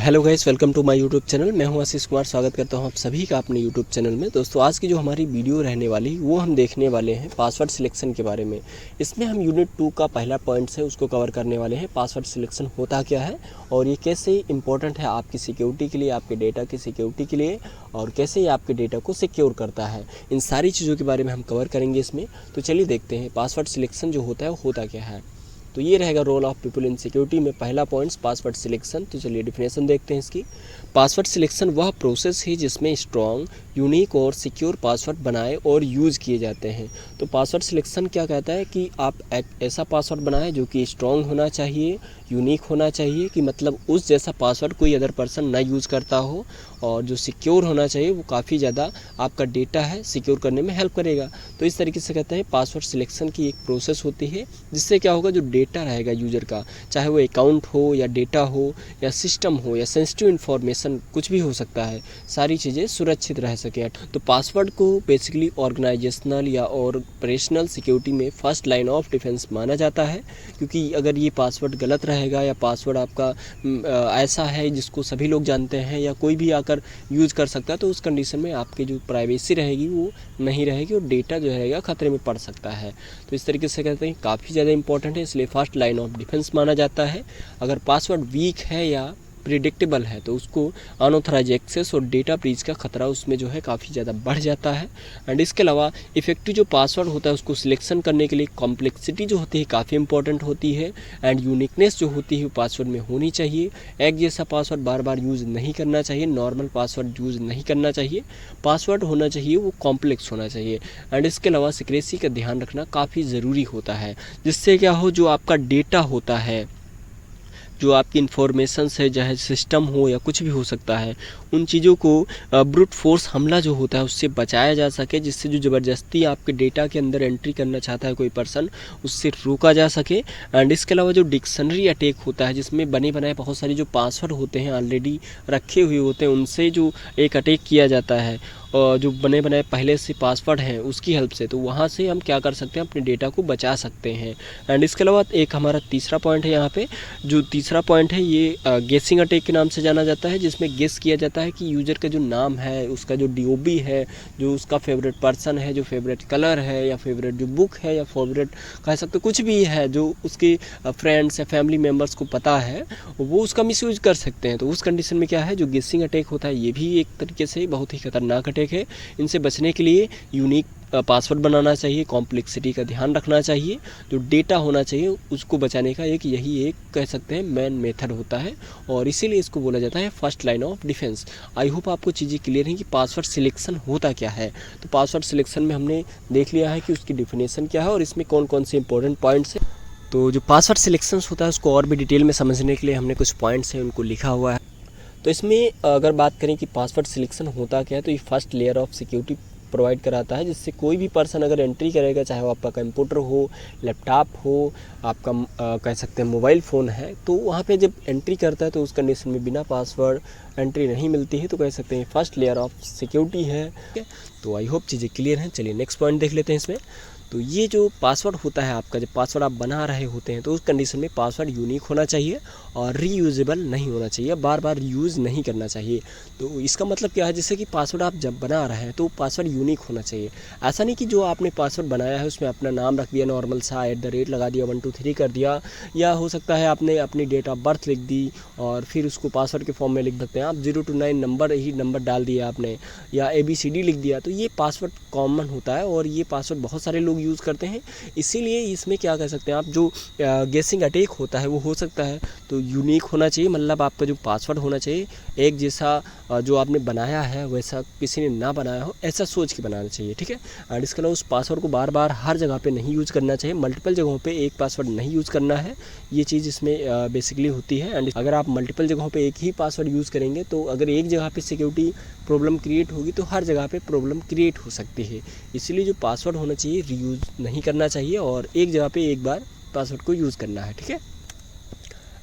Hello guys, welcome to my YouTube channel. मैं हूं आशीष कुमार। स्वागत करता हूं आप सभी का अपने यूट्यूब चैनल में। दोस्तों, आज की जो हमारी वीडियो रहने वाली वो हम देखने वाले हैं पासवर्ड सिलेक्शन के बारे में। इसमें हम यूनिट 2 का पहला पॉइंट है उसको कवर करने वाले हैं। पासवर्ड सिलेक्शन होता क्या है और ये कैसे इंपॉर्टेंट है आपकी सिक्योरिटी के लिए, आपके डेटा की सिक्योरिटी के लिए, और कैसे ये आपके डेटा को सिक्योर करता है। इन सारी चीज़ों के बारे में हम कवर करेंगे इसमें। तो चलिए देखते हैं पासवर्ड सिलेक्शन जो होता है वो होता क्या है। तो ये रहेगा role of people in security में पहला पॉइंट्स पासवर्ड सिलेक्शन। तो चलिए डिफिनेशन देखते हैं इसकी। पासवर्ड सिलेक्शन वह प्रोसेस है जिसमें स्ट्रॉन्ग, यूनिक और सिक्योर पासवर्ड बनाए और यूज़ किए जाते हैं। तो पासवर्ड सिलेक्शन क्या कहता है कि आप एक ऐसा पासवर्ड बनाएं जो कि स्ट्रॉन्ग होना चाहिए, यूनिक होना चाहिए, कि मतलब उस जैसा पासवर्ड कोई अदर पर्सन ना यूज़ करता हो, और जो सिक्योर होना चाहिए वो काफ़ी ज़्यादा आपका डेटा है सिक्योर करने में हेल्प करेगा। तो इस तरीके से कहते हैं पासवर्ड सिलेक्शन की एक प्रोसेस होती है जिससे क्या होगा, जो डेटा रहेगा यूज़र का, चाहे वो अकाउंट हो या डेटा हो या सिस्टम हो या सेंसिटिव इन्फॉर्मेशन, कुछ भी हो सकता है, सारी चीज़ें सुरक्षित रह सकें। तो पासवर्ड को बेसिकली ऑर्गेनाइजेशनल या ऑपरेशनल सिक्योरिटी में फर्स्ट लाइन ऑफ डिफेंस माना जाता है, क्योंकि अगर ये पासवर्ड गलत रहेगा या पासवर्ड आपका ऐसा है जिसको सभी लोग जानते हैं या कोई भी आकर यूज़ कर सकता है, तो उस कंडीशन में आपकी जो प्राइवेसी रहेगी वो नहीं रहेगी और डेटा जो रहेगा खतरे में पड़ सकता है। तो इस तरीके से कहते हैं काफ़ी ज़्यादा इंपॉर्टेंट है, इसलिए फर्स्ट लाइन ऑफ डिफेंस माना जाता है। अगर पासवर्ड वीक है या प्रिडिक्टेबल है तो उसको अनऑथराइज एक्सेस और डेटा ब्रीच का खतरा उसमें जो है काफ़ी ज़्यादा बढ़ जाता है। एंड इसके अलावा इफेक्टिव जो पासवर्ड होता है उसको सिलेक्शन करने के लिए कॉम्प्लेक्सिटी जो होती है काफ़ी इंपॉर्टेंट होती है, एंड यूनिकनेस जो होती है वो पासवर्ड में होनी चाहिए। एक जैसा पासवर्ड बार बार यूज़ नहीं करना चाहिए, नॉर्मल पासवर्ड यूज़ नहीं करना चाहिए, पासवर्ड होना चाहिए वो कॉम्प्लेक्स होना चाहिए। एंड इसके अलावा सिक्रेसी का ध्यान रखना काफ़ी ज़रूरी होता है, जिससे क्या हो, जो आपका डेटा होता है, जो आपकी इन्फॉर्मेशंस है, चाहे सिस्टम हो या कुछ भी हो सकता है, उन चीज़ों को ब्रूट फोर्स हमला जो होता है उससे बचाया जा सके, जिससे जो ज़बरदस्ती आपके डेटा के अंदर एंट्री करना चाहता है कोई पर्सन, उससे रोका जा सके। एंड इसके अलावा जो डिक्शनरी अटैक होता है जिसमें बने बनाए बहुत सारे जो पासवर्ड होते हैं ऑलरेडी रखे हुए होते हैं, उनसे जो एक अटैक किया जाता है, और जो बने बनाए पहले से पासवर्ड हैं उसकी हेल्प से, तो वहाँ से हम क्या कर सकते हैं, अपने डेटा को बचा सकते हैं। एंड इसके अलावा एक हमारा तीसरा पॉइंट है यहाँ पे। जो तीसरा पॉइंट है ये गेसिंग अटैक के नाम से जाना जाता है, जिसमें गेस किया जाता है कि यूज़र का जो नाम है, उसका जो डीओबी है, जो उसका फेवरेट पर्सन है, जो फेवरेट कलर है या फेवरेट जो बुक है या फेवरेट कह सकते कुछ भी है, जो उसके फ्रेंड्स या फैमिली मेम्बर्स को पता है, वो उसका मिसयूज कर सकते हैं। तो उस कंडीशन में क्या है, जो गेसिंग अटैक होता है ये भी एक तरीके से बहुत ही खतरनाक अटैक है। इनसे बचने के लिए यूनिक पासवर्ड बनाना चाहिए, कॉम्प्लेक्सिटी का ध्यान रखना चाहिए, जो डेटा होना चाहिए उसको बचाने का यही एक कह सकते हैं मेन मेथड होता है, और इसीलिए इसको बोला जाता है first line of defence. I hope आपको चीज़ें क्लियर हैं कि पासवर्ड सिलेक्शन होता क्या है। तो पासवर्ड सिलेक्शन में हमने देख लिया है कि उसकी डिफिनेशन क्या है और इसमें कौन कौन से इंपॉर्टेंट पॉइंट्स हैं। तो जो पासवर्ड सिलेक्शन होता है उसको और भी डिटेल में समझने के लिए हमने कुछ पॉइंट्स हैं उनको लिखा हुआ है। तो इसमें अगर बात करें कि पासवर्ड सिलेक्शन होता क्या है, तो ये first layer of security provide कराता है, जिससे कोई भी पर्सन अगर एंट्री करेगा, चाहे वो आपका कंप्यूटर हो, लैपटॉप हो, आपका कह सकते हैं मोबाइल फ़ोन है, तो वहाँ पे जब एंट्री करता है तो उस कंडीशन में बिना पासवर्ड एंट्री नहीं मिलती है। तो कह सकते हैं फर्स्ट लेयर ऑफ सिक्योरिटी है। तो आई होप चीज़ें क्लियर हैं। चलिए नेक्स्ट पॉइंट देख लेते हैं इसमें। तो ये जो पासवर्ड होता है आपका, जब पासवर्ड आप बना रहे होते हैं तो उस कंडीशन में पासवर्ड यूनिक होना चाहिए और रीयूजेबल नहीं होना चाहिए, बार बार यूज़ नहीं करना चाहिए। तो इसका मतलब क्या है, जैसे कि पासवर्ड आप जब बना रहे हैं तो पासवर्ड यूनिक होना चाहिए। ऐसा नहीं कि जो आपने पासवर्ड बनाया है उसमें अपना नाम रख दिया, नॉर्मल सा @ लगा दिया, 1 2 3 कर दिया, या हो सकता है आपने अपनी डेट ऑफ बर्थ लिख दी और फिर उसको पासवर्ड के फॉर्म में लिख देते हैं आप, 0 to 9 नंबर डाल दिया आपने, या ABCD लिख दिया। तो ये पासवर्ड कॉमन होता है और ये पासवर्ड बहुत सारे लोग यूज़ करते हैं। इसीलिए इसमें क्या कह सकते हैं आप, जो गेसिंग अटैक होता है वो हो सकता है। तो यूनिक होना चाहिए, मतलब आपका जो पासवर्ड होना चाहिए एक जैसा, जो आपने बनाया है वैसा किसी ने ना बनाया हो, ऐसा सोच के बनाना चाहिए, ठीक है। और इसके अलावा उस पासवर्ड को बार बार हर जगह पे नहीं यूज़ करना चाहिए, मल्टीपल जगहों पे एक पासवर्ड नहीं यूज़ करना है, ये चीज़ इसमें बेसिकली होती है। एंड अगर आप मल्टीपल जगहों पे एक ही पासवर्ड यूज़ करेंगे तो अगर एक जगह पे सिक्योरिटी प्रॉब्लम क्रिएट होगी तो हर जगह पे प्रॉब्लम क्रिएट हो सकती है। इसीलिए जो पासवर्ड होना चाहिए रीयूज़ नहीं करना चाहिए और एक जगह पे एक बार पासवर्ड को यूज़ करना है, ठीक है।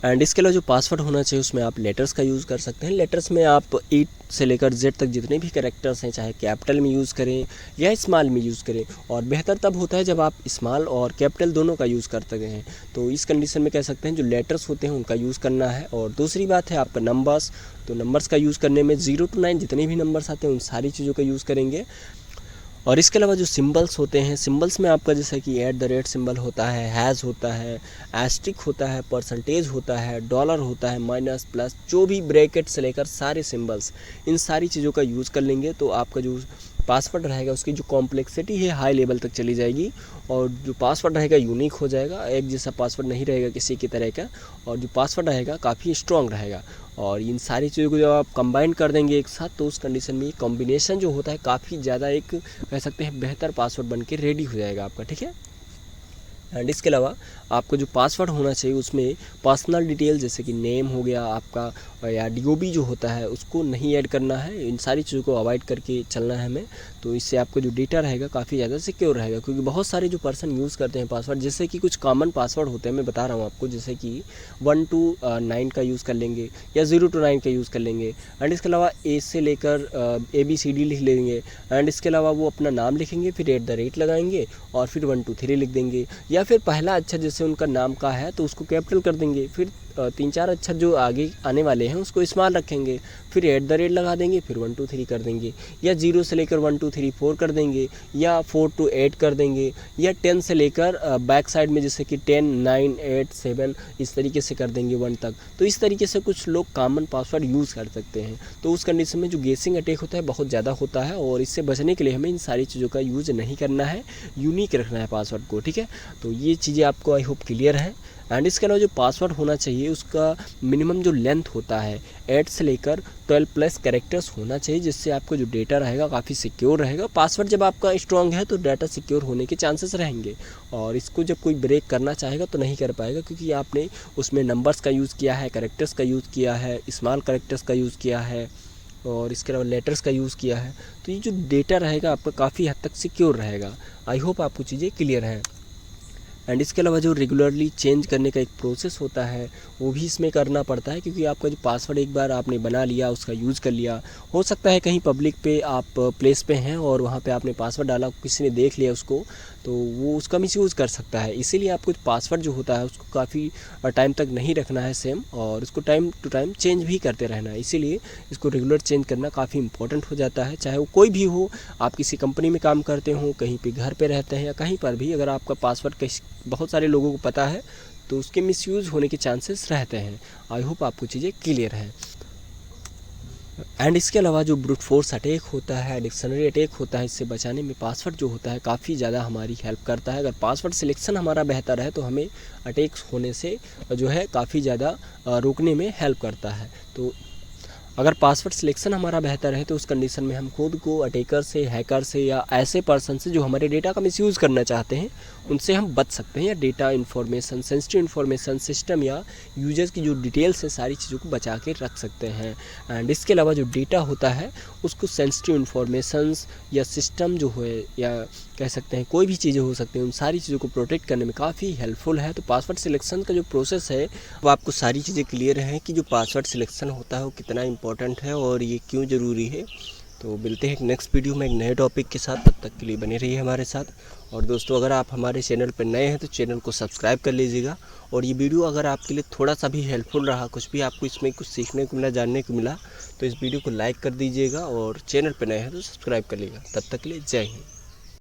एंड इसके अलावा जो पासवर्ड होना चाहिए उसमें आप लेटर्स का यूज़ कर सकते हैं। लेटर्स में आप E से लेकर Z तक जितने भी कैरेक्टर्स हैं, चाहे कैपिटल में यूज़ करें या स्मॉल में यूज़ करें, और बेहतर तब होता है जब आप स्मॉल और कैपिटल दोनों का यूज़ करते हैं। तो इस कंडीशन में कह सकते हैं जो लेटर्स होते हैं उनका यूज़ करना है। और दूसरी बात है आपका नंबर्स, तो नंबर्स का यूज़ करने में 0 to 9 जितने भी नंबर्स आते हैं उन सारी चीज़ों का यूज़ करेंगे। और इसके अलावा जो सिंबल्स होते हैं, सिंबल्स में आपका जैसे कि @ सिंबल होता है, हैज़ होता है, एस्ट्रिक होता है, परसेंटेज होता है, डॉलर होता है, माइनस, प्लस, जो भी ब्रैकेट से लेकर सारे सिंबल्स, इन सारी चीज़ों का यूज़ कर लेंगे तो आपका जो पासवर्ड रहेगा उसकी जो कॉम्प्लेक्सिटी है हाई लेवल तक चली जाएगी, और जो पासवर्ड रहेगा यूनिक हो जाएगा, एक जैसा पासवर्ड नहीं रहेगा किसी की तरह का, और जो पासवर्ड रहेगा काफ़ी स्ट्रॉन्ग रहेगा। और इन सारी चीज़ों को जब आप कंबाइन कर देंगे एक साथ तो उस कंडीशन में कॉम्बिनेशन जो होता है काफ़ी ज़्यादा एक कह सकते हैं बेहतर पासवर्ड बन के रेडी हो जाएगा आपका, ठीक है। एंड इसके अलावा आपको जो पासवर्ड होना चाहिए उसमें पर्सनल डिटेल जैसे कि नेम हो गया आपका, या DOB जो होता है उसको नहीं ऐड करना है। इन सारी चीज़ों को अवॉइड करके चलना है हमें, तो इससे आपका जो डेटा रहेगा काफ़ी ज़्यादा सिक्योर रहेगा। क्योंकि बहुत सारे जो पर्सन यूज़ करते हैं पासवर्ड, जैसे कि कुछ कॉमन पासवर्ड होते हैं, मैं बता रहा हूँ आपको, जैसे कि 1 to 9 का यूज़ कर लेंगे या 0 to 9 का यूज़ कर लेंगे। एंड इसके अलावा A से लेकर ABCD लिख लेंगे। एंड इसके अलावा वो अपना नाम लिखेंगे, फिर @ लगाएंगे और फिर 1 2 3 लिख देंगे, या फिर पहला अक्षर जैसे उनका नाम का है तो उसको कैपिटल कर देंगे, फिर 3-4 अक्षर जो आगे आने वाले हैं उसको स्मॉल रखेंगे, फिर @ लगा देंगे, फिर 1 2 3 कर देंगे, या 0 से लेकर 1 2 3 4 कर देंगे, या 4 to 8 कर देंगे, या 10 से लेकर बैक साइड में जैसे कि 10 9 8 7 इस तरीके से कर देंगे 1 तक। तो इस तरीके से कुछ लोग कॉमन पासवर्ड यूज़ कर सकते हैं। तो उस कंडीशन में जो गेसिंग अटैक होता है बहुत ज़्यादा होता है, और इससे बचने के लिए हमें इन सारी चीज़ों का यूज़ नहीं करना है, यूनिक रखना है पासवर्ड को, ठीक है। तो ये चीज़ें आपको आई होप क्लियर है। एंड इसके अलावा जो पासवर्ड होना चाहिए उसका मिनिमम जो लेंथ होता है 8 से लेकर 12+ कैरेक्टर्स होना चाहिए, जिससे आपका जो डेटा रहेगा काफ़ी सिक्योर रहेगा। पासवर्ड जब आपका स्ट्रॉन्ग है तो डाटा सिक्योर होने के चांसेस रहेंगे, और इसको जब कोई ब्रेक करना चाहेगा तो नहीं कर पाएगा, क्योंकि आपने उसमें नंबर्स का यूज़ किया है, कैरेक्टर्स का यूज़ किया है, स्मॉल कैरेक्टर्स का यूज़ किया है, और इसके अलावा लेटर्स का यूज़ किया है। तो ये जो डेटा रहेगा आपका काफ़ी हद तक सिक्योर रहेगा। आई होप आपको चीज़ें क्लियर हैं। एंड इसके अलावा जो रेगुलरली चेंज करने का एक प्रोसेस होता है वो भी इसमें करना पड़ता है, क्योंकि आपका जो पासवर्ड एक बार आपने बना लिया, उसका यूज़ कर लिया, हो सकता है कहीं पब्लिक पे आप प्लेस पे हैं और वहाँ पे आपने पासवर्ड डाला, किसी ने देख लिया उसको, तो वो उसका मिसयूज़ कर सकता है। इसीलिए आपको पासवर्ड जो होता है उसको काफ़ी टाइम तक नहीं रखना है सेम, और उसको टाइम टू टाइम चेंज भी करते रहना है। इसीलिए इसको रेगुलर चेंज करना काफ़ी इंपॉर्टेंट हो जाता है, चाहे वो कोई भी हो, आप किसी कंपनी में काम करते हो, कहीं पे घर पे रहते हैं, या कहीं पर भी अगर आपका पासवर्ड बहुत सारे लोगों को पता है तो उसके मिसयूज़ होने के चांसेस रहते हैं। आई होप आपको चीज़ें क्लियर हैं। एंड इसके अलावा जो ब्रूट फोर्स अटैक होता है, डिक्शनरी अटैक होता है, इससे बचाने में पासवर्ड जो होता है काफ़ी ज़्यादा हमारी हेल्प करता है। अगर पासवर्ड सिलेक्शन हमारा बेहतर है तो हमें अटैक्स होने से जो है काफ़ी ज़्यादा रोकने में हेल्प करता है। तो अगर पासवर्ड सिलेक्शन हमारा बेहतर है तो उस कंडीशन में हम खुद को अटैकर से, हैकर से, या ऐसे पर्सन से जो हमारे डेटा का मिसयूज़ करना चाहते हैं उनसे हम बच सकते हैं, या data information, sensitive information, system या यूजर्स की जो डिटेल्स है सारी चीज़ों को बचा के रख सकते हैं। एंड इसके अलावा जो डेटा होता है उसको सेंसिटिव इन्फॉर्मेशंस या सिस्टम जो है, या कह सकते हैं कोई भी चीज़ें हो सकती हैं, उन सारी चीज़ों को प्रोटेक्ट करने में काफ़ी हेल्पफुल है। तो पासवर्ड सिलेक्शन का जो प्रोसेस है वो आपको सारी चीज़ें क्लियर हैं कि जो पासवर्ड सिलेक्शन होता है वो कितना इंपॉर्टेंट है और ये क्यों ज़रूरी है। तो मिलते हैं एक नेक्स्ट वीडियो में एक नए टॉपिक के साथ, तब तक के लिए बने रहिए हमारे साथ। और दोस्तों, अगर आप हमारे चैनल पर नए हैं तो चैनल को सब्सक्राइब कर लीजिएगा, और ये वीडियो अगर आपके लिए थोड़ा सा भी हेल्पफुल रहा, कुछ भी आपको इसमें कुछ सीखने को मिला, जानने को मिला, तो इस वीडियो को लाइक कर दीजिएगा, और चैनल पर नए हैं तो सब्सक्राइब कर लीजिएगा। तब तक के लिए जय हिंद।